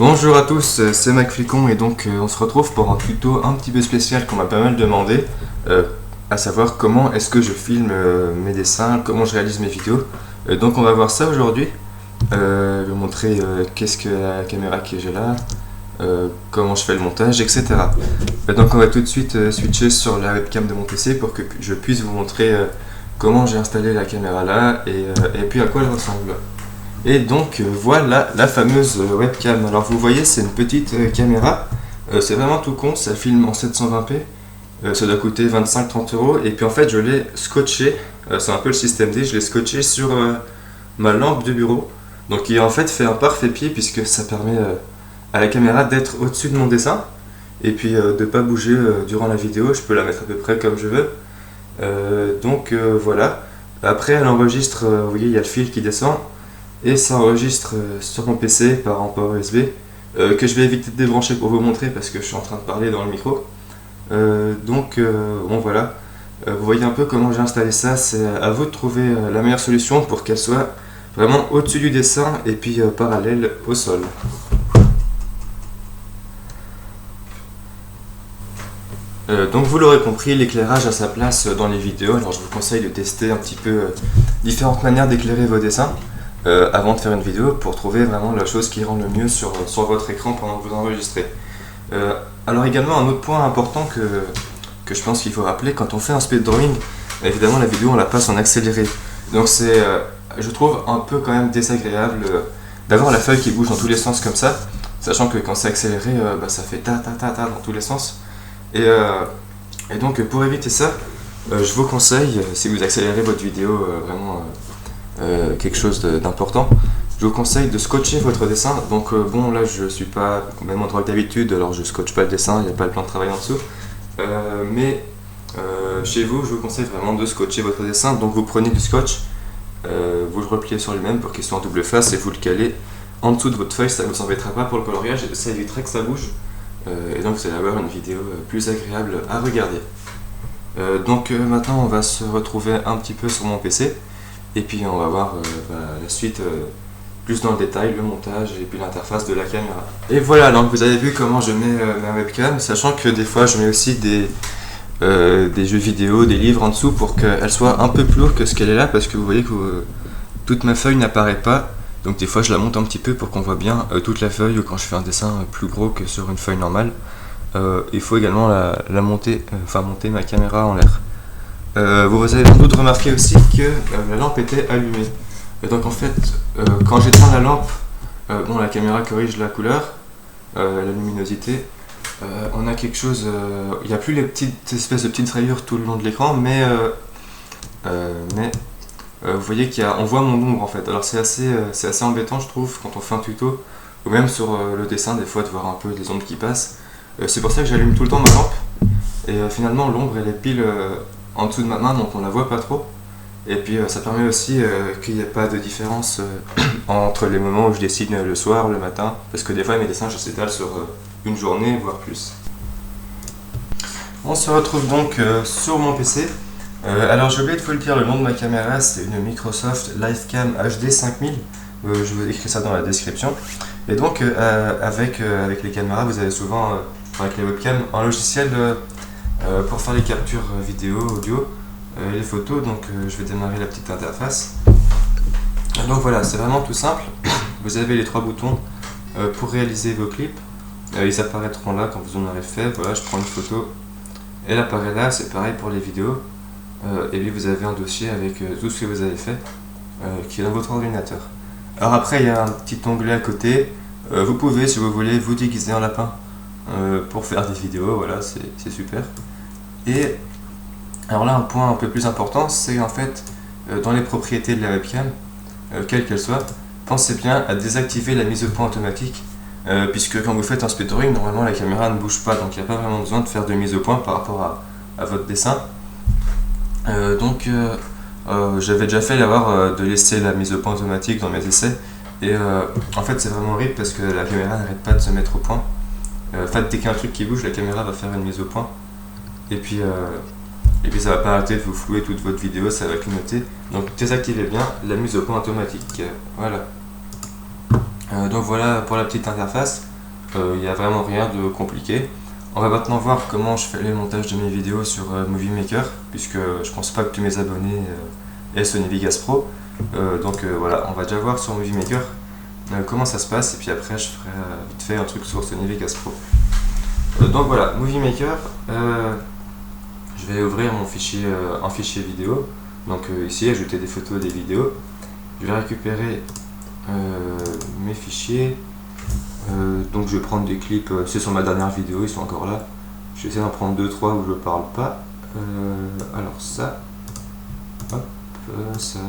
Bonjour à tous, c'est McFlicon et donc on se retrouve pour un tuto un petit peu spécial qu'on m'a pas mal demandé, à savoir comment est-ce que je filme mes dessins, comment je réalise mes vidéos. Donc on va voir ça aujourd'hui. Je vais vous montrer qu'est-ce que la caméra que j'ai là, comment je fais le montage, etc. Donc on va tout de suite switcher sur la webcam de mon PC pour que je puisse vous montrer comment j'ai installé la caméra là et puis à quoi elle ressemble. Et donc voilà la fameuse webcam. Alors vous voyez, c'est une petite caméra, c'est vraiment tout con, ça filme en 720p, ça doit coûter 25-30 euros. Et puis en fait je l'ai scotché, c'est un peu le système D, je l'ai scotché sur ma lampe de bureau. Donc il en fait fait un parfait pied puisque ça permet à la caméra d'être au-dessus de mon dessin. Et puis de ne pas bouger durant la vidéo, je peux la mettre à peu près comme je veux. Voilà, après elle enregistre, vous voyez il y a le fil qui descend. Et ça enregistre sur mon PC par un port USB que je vais éviter de débrancher pour vous montrer parce que je suis en train de parler dans le micro. Bon voilà, vous voyez un peu comment j'ai installé ça. C'est à vous de trouver la meilleure solution pour qu'elle soit vraiment au-dessus du dessin et puis parallèle au sol. Donc vous l'aurez compris, l'éclairage a sa place dans les vidéos. Alors je vous conseille de tester un petit peu différentes manières d'éclairer vos dessins avant de faire une vidéo pour trouver vraiment la chose qui rend le mieux sur votre écran pendant que vous enregistrez. Alors également un autre point important que je pense qu'il faut rappeler, quand on fait un speed drawing, évidemment la vidéo on la passe en accéléré. Donc c'est, je trouve un peu quand même désagréable d'avoir la feuille qui bouge dans tous les sens comme ça, sachant que quand c'est accéléré, ça fait ta ta ta ta dans tous les sens. Et donc pour éviter ça, je vous conseille, si vous accélérez votre vidéo vraiment quelque chose d'important, je vous conseille de scotcher votre dessin. Donc bon, là je suis pas au même endroit que d'habitude, alors je scotche pas le dessin, il n'y a pas le plan de travail en dessous, mais chez vous je vous conseille vraiment de scotcher votre dessin. Donc vous prenez du scotch, vous le repliez sur lui-même pour qu'il soit en double face et vous le calez en dessous de votre feuille. Ça ne vous embêtera pas pour le coloriage, ça évitera que ça bouge, et donc vous allez avoir une vidéo plus agréable à regarder. Maintenant on va se retrouver un petit peu sur mon PC. Et puis on va voir la suite plus dans le détail, le montage et puis l'interface de la caméra. Et voilà, donc vous avez vu comment je mets ma webcam, sachant que des fois je mets aussi des jeux vidéo, des livres en dessous pour qu'elle soit un peu plus lourde que ce qu'elle est là, parce que vous voyez que toute ma feuille n'apparaît pas. Donc des fois je la monte un petit peu pour qu'on voit bien toute la feuille, ou quand je fais un dessin plus gros que sur une feuille normale. Il faut également monter ma caméra en l'air. Vous avez sans doute remarqué aussi que la lampe était allumée. Et donc en fait, quand j'éteins la lampe, la caméra corrige la couleur, la luminosité. On a quelque chose, il n'y a plus les petites espèces de petites rayures tout le long de l'écran, mais vous voyez on voit mon ombre en fait. Alors c'est assez embêtant je trouve quand on fait un tuto, ou même sur le dessin des fois de voir un peu des ombres qui passent. C'est pour ça que j'allume tout le temps ma lampe, et finalement l'ombre elle est pile en dessous de ma main, donc on la voit pas trop. Et puis ça permet aussi qu'il n'y ait pas de différence entre les moments où je dessine le soir, le matin, parce que des fois mes dessins je s'étale sur une journée, voire plus. On se retrouve donc sur mon PC. Alors j'ai oublié de vous le dire, le nom de ma caméra c'est une Microsoft Livecam HD 5000. Je vous écris ça dans la description. Et donc avec les caméras, vous avez souvent, avec les webcams, un logiciel pour faire les captures vidéo, audio, les photos. Donc je vais démarrer la petite interface. Donc voilà, c'est vraiment tout simple. Vous avez les trois boutons pour réaliser vos clips. Ils apparaîtront là quand vous en aurez fait. Voilà, je prends une photo, elle apparaît là. C'est pareil pour les vidéos. Et puis vous avez un dossier avec tout ce que vous avez fait qui est dans votre ordinateur. Alors après il y a un petit onglet à côté. Vous pouvez, si vous voulez, vous déguiser en lapin pour faire des vidéos. Voilà, c'est super. Et alors là, un point un peu plus important, c'est en fait dans les propriétés de la webcam, quelle qu'elle soit, pensez bien à désactiver la mise au point automatique, puisque quand vous faites un speed drawing, normalement la caméra ne bouge pas, donc il n'y a pas vraiment besoin de faire de mise au point par rapport à votre dessin. J'avais déjà fait l'erreur de laisser la mise au point automatique dans mes essais, et en fait c'est vraiment horrible parce que la caméra n'arrête pas de se mettre au point. En fait, dès qu'il y a un truc qui bouge, la caméra va faire une mise au point. Et puis ça va pas arrêter de vous flouer toute votre vidéo, ça va clignoter. Donc désactivez bien la mise au point automatique. Voilà. Donc voilà pour la petite interface. Il n'y a vraiment rien de compliqué. On va maintenant voir comment je fais le montage de mes vidéos sur Movie Maker, puisque je pense pas que tous mes abonnés aient Sony Vegas Pro. Voilà, on va déjà voir sur Movie Maker comment ça se passe, et puis après je ferai vite fait un truc sur Sony Vegas Pro. Donc voilà, Movie Maker, je vais ouvrir mon fichier, un fichier vidéo. Donc ici, ajouter des photos et des vidéos. Je vais récupérer mes fichiers. Donc je vais prendre des clips, c'est sur ma dernière vidéo, ils sont encore là. Je vais essayer d'en prendre 2-3 où je parle pas. Alors ça, hop, ça,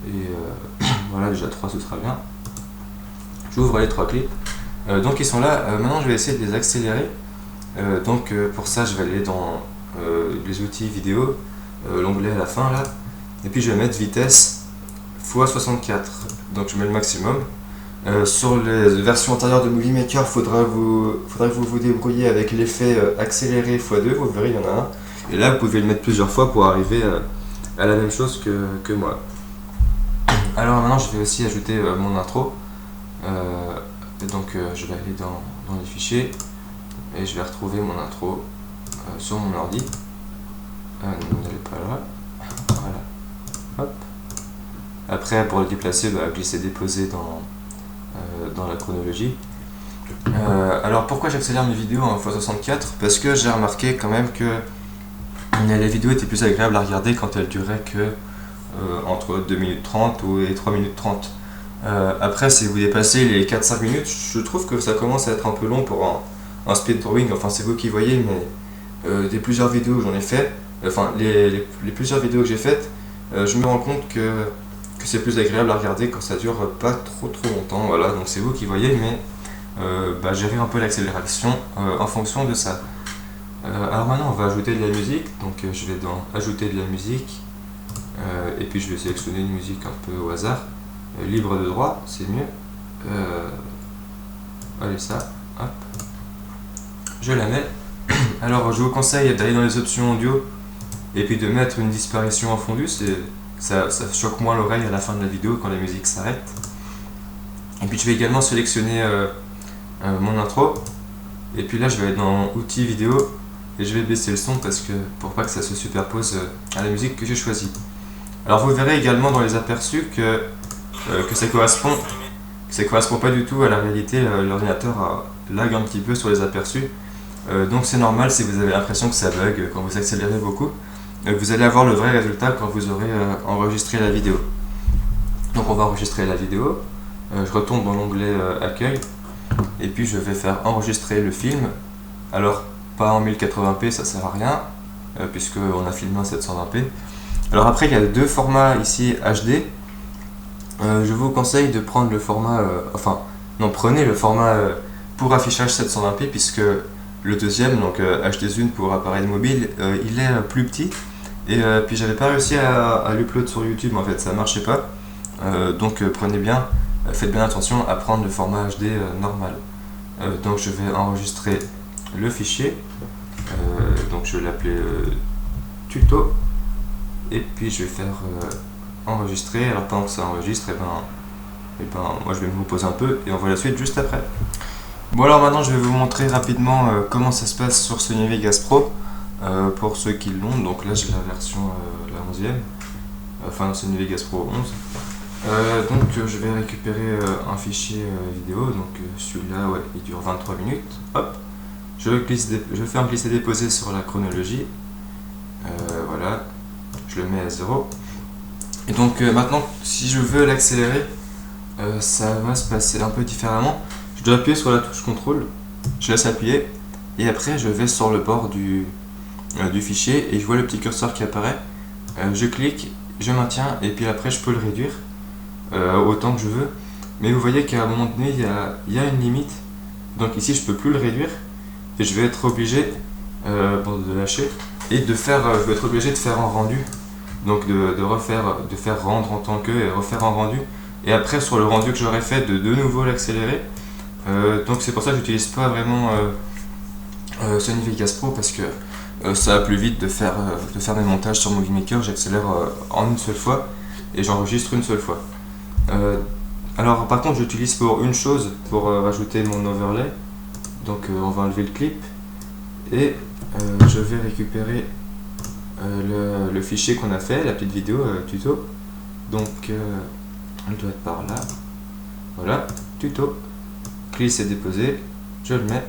et voilà, déjà 3 ce sera bien. J'ouvre les 3 clips. Donc ils sont là, maintenant je vais essayer de les accélérer. Pour ça je vais aller dans les outils vidéo, l'onglet à la fin là, et puis je vais mettre vitesse x 64, donc je mets le maximum. Sur les versions antérieures de Movie Maker, faudrait que vous vous débrouillez avec l'effet accéléré x2, vous verrez il y en a un, et là vous pouvez le mettre plusieurs fois pour arriver à la même chose que moi. Alors maintenant je vais aussi ajouter mon intro. Je vais aller dans les fichiers et je vais retrouver mon intro sur mon ordi. Non, vous n'allez pas là. Voilà. Hop. Après, pour le déplacer, glisser déposer dans la chronologie. Alors pourquoi j'accélère mes vidéos en x64? Parce que j'ai remarqué quand même que les vidéos étaient plus agréables à regarder quand elles duraient que entre 2 minutes 30 et 3 minutes 30. Après, si vous dépassez les 4-5 minutes, je trouve que ça commence à être un peu long pour un speed drawing. Enfin, c'est vous qui voyez, mais des plusieurs vidéos que j'en ai fait, enfin les plusieurs vidéos que j'ai faites, je me rends compte que c'est plus agréable à regarder quand ça dure pas trop longtemps. Voilà, donc c'est vous qui voyez, mais gérer un peu l'accélération en fonction de ça. Alors maintenant, on va ajouter de la musique. Donc je vais dans ajouter de la musique, et puis je vais sélectionner une musique un peu au hasard. Libre de droit, c'est mieux. Allez, ça, hop. Je la mets. Alors, je vous conseille d'aller dans les options audio et puis de mettre une disparition en fondu. Ça choque moins l'oreille à la fin de la vidéo quand la musique s'arrête. Et puis, je vais également sélectionner mon intro. Et puis là, je vais aller dans outils vidéo et je vais baisser le son pour pas que ça se superpose à la musique que j'ai choisie. Alors, vous verrez également dans les aperçus que ça correspond pas du tout à la réalité. L'ordinateur lag un petit peu sur les aperçus, donc c'est normal si vous avez l'impression que ça bug quand vous accélérez beaucoup. Vous allez avoir le vrai résultat quand vous aurez enregistré la vidéo. Donc on va enregistrer la vidéo, je retourne dans l'onglet accueil et puis je vais faire enregistrer le film. Alors pas en 1080p, ça sert à rien puisque on a filmé en 720p. Alors après il y a deux formats ici HD. Je vous conseille de prendre le format, prenez le format pour affichage 720p, puisque le deuxième, donc HD Zoom pour appareil mobile, il est plus petit, et puis j'avais pas réussi à l'upload sur YouTube, en fait ça marchait pas, prenez bien, faites bien attention à prendre le format HD normal. Donc je vais enregistrer le fichier, donc je vais l'appeler tuto, et puis je vais faire enregistrer. Alors pendant que ça enregistre, moi je vais me reposer un peu et on voit la suite juste après. Bon, alors maintenant je vais vous montrer rapidement comment ça se passe sur Sony Vegas Pro pour ceux qui l'ont. Donc là j'ai la version la 11e, enfin Sony Vegas Pro 11. Je vais récupérer un fichier vidéo, donc celui-là il dure 23 minutes. Hop, je fais un glisser-déposer sur la chronologie. Voilà, je le mets à 0. Et donc maintenant, si je veux l'accélérer, ça va se passer un peu différemment. Je dois appuyer sur la touche CTRL, je laisse appuyer, et après je vais sur le bord du fichier et je vois le petit curseur qui apparaît. Je clique, je maintiens, et puis après je peux le réduire autant que je veux. Mais vous voyez qu'à un moment donné, il y a une limite. Donc ici je peux plus le réduire, et je vais être obligé de lâcher, et je vais être obligé de faire un rendu. Donc de faire rendre en tant que et refaire un rendu, et après sur le rendu que j'aurais fait de nouveau l'accélérer. Donc c'est pour ça que j'utilise pas vraiment Sony Vegas Pro, parce que ça va plus vite de faire mes montages sur Movie Maker. J'accélère en une seule fois et j'enregistre une seule fois. Alors par contre j'utilise pour une chose, pour rajouter mon overlay. Donc on va enlever le clip et je vais récupérer le fichier qu'on a fait, la petite vidéo tuto. Donc elle doit être par là. Voilà, tuto. Glisse et déposer, je le mets.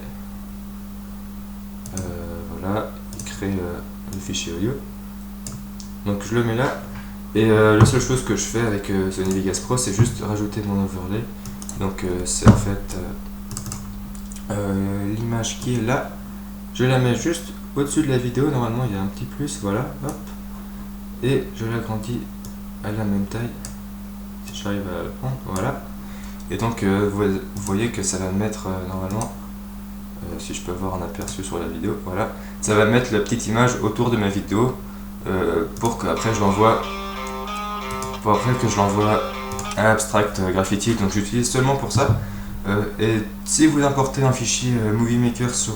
Voilà, il crée le fichier audio. Donc je le mets là. Et la seule chose que je fais avec Sony Vegas Pro, c'est juste rajouter mon overlay. Donc c'est en fait l'image qui est là. Je la mets juste au-dessus de la vidéo. Normalement il y a un petit plus, voilà, hop. Et je l'agrandis à la même taille. Si j'arrive à le prendre, voilà. Et donc vous voyez que ça va me mettre normalement, si je peux avoir un aperçu sur la vidéo, voilà. Ça va mettre la petite image autour de ma vidéo pour qu'après je l'envoie. Que je l'envoie à Abstract Graffiti, donc j'utilise seulement pour ça. Et si vous importez un fichier Movie Maker sur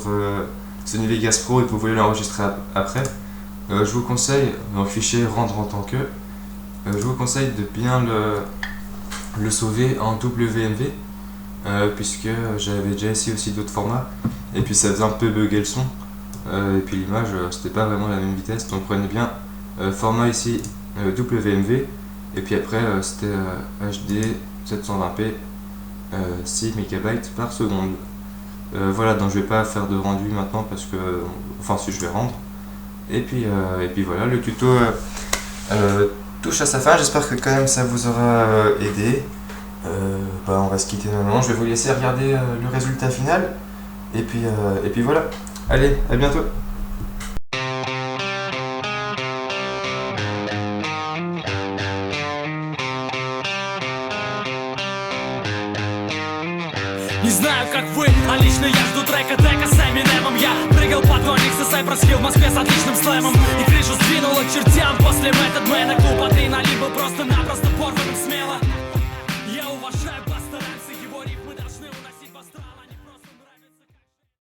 Sony Vegas Pro et que vous voulez l'enregistrer après, je vous conseille, dans le fichier rendre en tant que, je vous conseille de bien le sauver en WMV, puisque j'avais déjà essayé aussi d'autres formats, et puis ça faisait un peu bugger le son, et puis l'image c'était pas vraiment la même vitesse, donc prenez bien format ici WMV. Et puis après c'était HD 720p 6 MB par seconde. Voilà, donc je vais pas faire de rendu maintenant parce que, enfin si je vais rendre. Et puis voilà, le tuto touche à sa fin. J'espère que quand même ça vous aura aidé. On va se quitter maintenant. Je vais vous laisser regarder le résultat final. Et puis voilà. Allez, à bientôt. Не знаю, как вы, а лично я жду трека Дека с Эминемом. Я прыгал под гонник с Cypress Hill в Москве с отличным слэмом. И крышу сдвинул к чертям после Method Man. Клуб адреналин был просто на